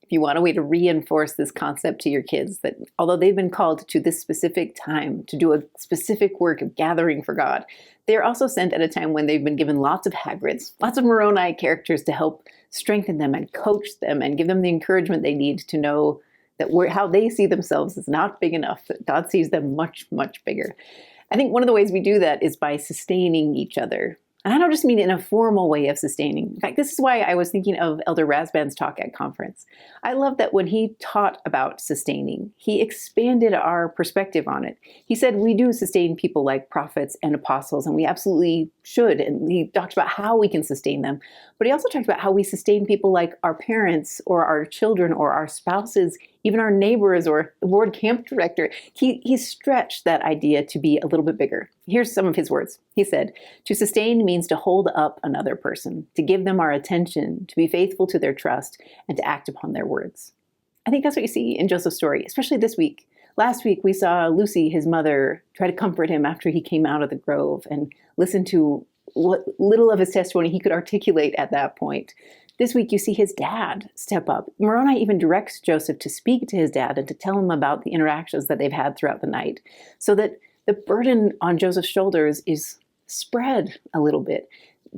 If you want a way to reinforce this concept to your kids, that although they've been called to this specific time to do a specific work of gathering for God, they're also sent at a time when they've been given lots of Hagrids, lots of Moroni characters to help strengthen them and coach them and give them the encouragement they need to know that how they see themselves is not big enough, that God sees them much, much bigger. I think one of the ways we do that is by sustaining each other. And I don't just mean in a formal way of sustaining. In fact, this is why I was thinking of Elder Razban's talk at conference. I love that when he taught about sustaining, he expanded our perspective on it. He said we do sustain people like prophets and apostles, and we absolutely should. And he talked about how we can sustain them. But he also talked about how we sustain people like our parents or our children or our spouses, even our neighbors or the ward camp director. He stretched that idea to be a little bit bigger. Here's some of his words. He said, "To sustain means to hold up another person, to give them our attention, to be faithful to their trust, and to act upon their words." I think that's what you see in Joseph's story, especially this week. Last week, we saw Lucy, his mother, try to comfort him after he came out of the grove and listen to what little of his testimony he could articulate at that point. This week, you see his dad step up. Moroni even directs Joseph to speak to his dad and to tell him about the interactions that they've had throughout the night, so that the burden on Joseph's shoulders is spread a little bit.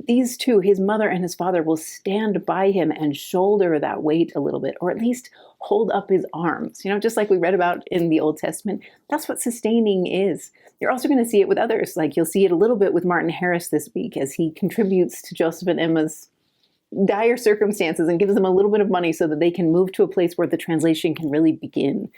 These two, his mother and his father, will stand by him and shoulder that weight a little bit, or at least hold up his arms. Just like we read about in the Old Testament, that's what sustaining is. You're also going to see it with others. Like you'll see it a little bit with Martin Harris this week as he contributes to Joseph and Emma's dire circumstances and gives them a little bit of money so that they can move to a place where the translation can really begin.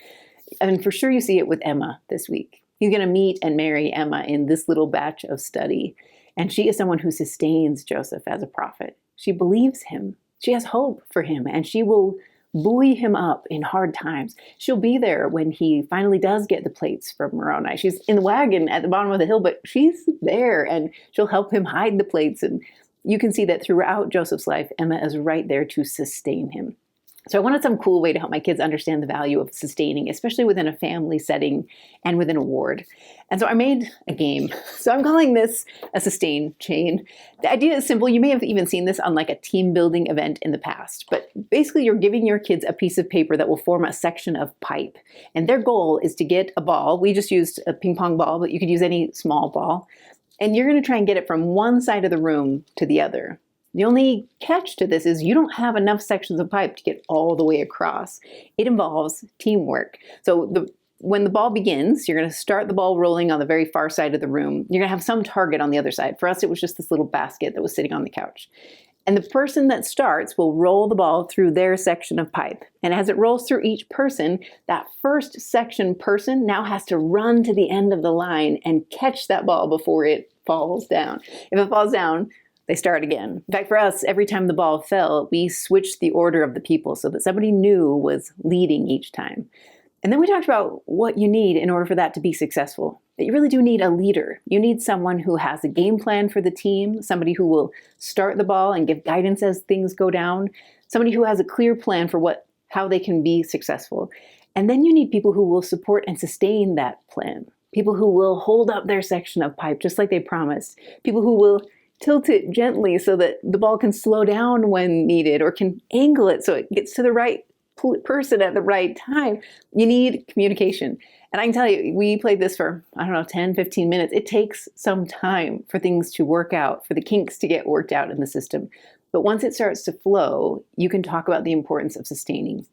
And for sure you see it with Emma this week. He's going to meet and marry Emma in this little batch of study. And she is someone who sustains Joseph as a prophet. She believes him. She has hope for him, and she will buoy him up in hard times. She'll be there when he finally does get the plates from Moroni. She's in the wagon at the bottom of the hill, but she's there, and she'll help him hide the plates. And you can see that throughout Joseph's life, Emma is right there to sustain him. So I wanted some cool way to help my kids understand the value of sustaining, especially within a family setting and within a ward. And so I made a game. So I'm calling this a sustain chain. The idea is simple. You may have even seen this on like a team building event in the past, but basically you're giving your kids a piece of paper that will form a section of pipe. And their goal is to get a ball. We just used a ping pong ball, but you could use any small ball. And you're going to try and get it from one side of the room to the other. The only catch to this is you don't have enough sections of pipe to get all the way across. It involves teamwork. So when the ball begins, you're going to start the ball rolling on the very far side of the room. You're going to have some target on the other side. For us, it was just this little basket that was sitting on the couch. And the person that starts will roll the ball through their section of pipe. And as it rolls through each person, that first section person now has to run to the end of the line and catch that ball before it falls down. If it falls down, they start again. In fact, for us, every time the ball fell, we switched the order of the people so that somebody new was leading each time. And then we talked about what you need in order for that to be successful. That you really do need a leader. You need someone who has a game plan for the team, somebody who will start the ball and give guidance as things go down, somebody who has a clear plan for how they can be successful. And then you need people who will support and sustain that plan. People who will hold up their section of pipe just like they promised. People who will tilt it gently so that the ball can slow down when needed, or can angle it so it gets to the right person at the right time. You need communication. And I can tell you, we played this for, 10, 15 minutes. It takes some time for things to work out, for the kinks to get worked out in the system. But once it starts to flow, you can talk about the importance of sustaining.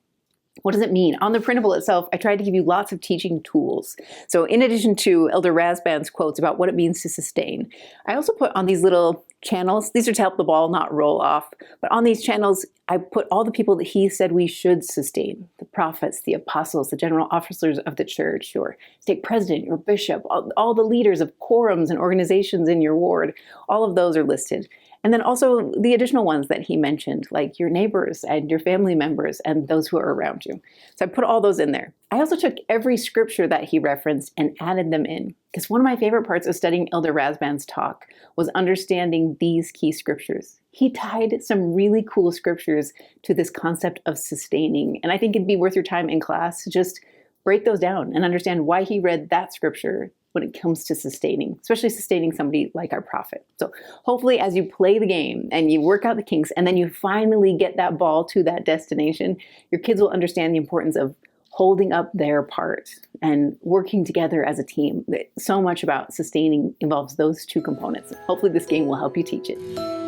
What does it mean? On the printable itself, I tried to give you lots of teaching tools. So in addition to Elder Razban's quotes about what it means to sustain, I also put on these little channels. These are to help the ball not roll off. But on these channels, I put all the people that he said we should sustain. The prophets, the apostles, the general officers of the church, your stake president, your bishop, all the leaders of quorums and organizations in your ward. All of those are listed. And then also the additional ones that he mentioned, like your neighbors and your family members and those who are around you. So I put all those in there. I also took every scripture that he referenced and added them in, because one of my favorite parts of studying Elder Razban's talk was understanding these key scriptures. He tied some really cool scriptures to this concept of sustaining. And I think it'd be worth your time in class to just break those down and understand why he read that scripture when it comes to sustaining, especially sustaining somebody like our prophet. So hopefully as you play the game and you work out the kinks and then you finally get that ball to that destination, your kids will understand the importance of holding up their part and working together as a team. So much about sustaining involves those two components. Hopefully this game will help you teach it.